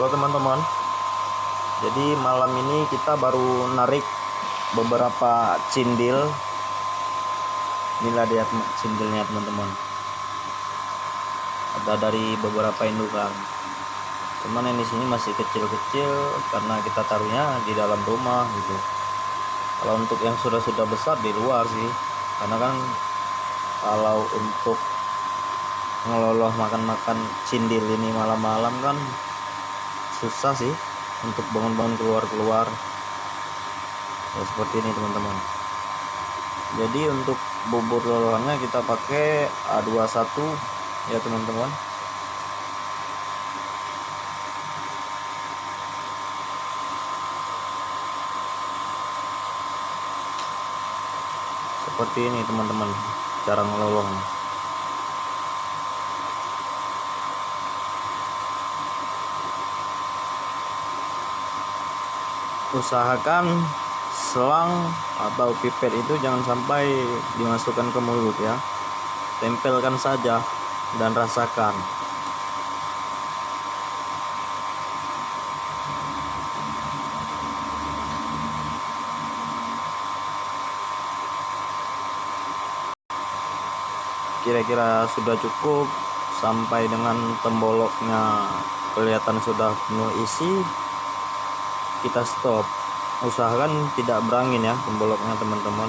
Halo teman-teman, jadi malam ini kita baru narik beberapa cindil. Inilah dia cindilnya teman-teman, ada dari beberapa indukan. Cuman yang di sini masih kecil-kecil karena kita taruhnya di dalam rumah gitu. Kalau untuk yang sudah besar di luar sih, karena kan kalau untuk ngeloloh makan cindil ini malam-malam kan susah sih untuk bangun-bangun keluar ya, seperti ini teman-teman. Jadi untuk bubur lolohannya kita pakai A21 ya teman-teman. Seperti ini teman-teman cara ngelolohnya. Usahakan selang atau pipet itu jangan sampai dimasukkan ke mulut ya, tempelkan saja dan rasakan. Kira-kira sudah cukup sampai dengan temboloknya kelihatan sudah penuh isi, kita stop. Usahakan tidak berangin ya temboloknya teman-teman.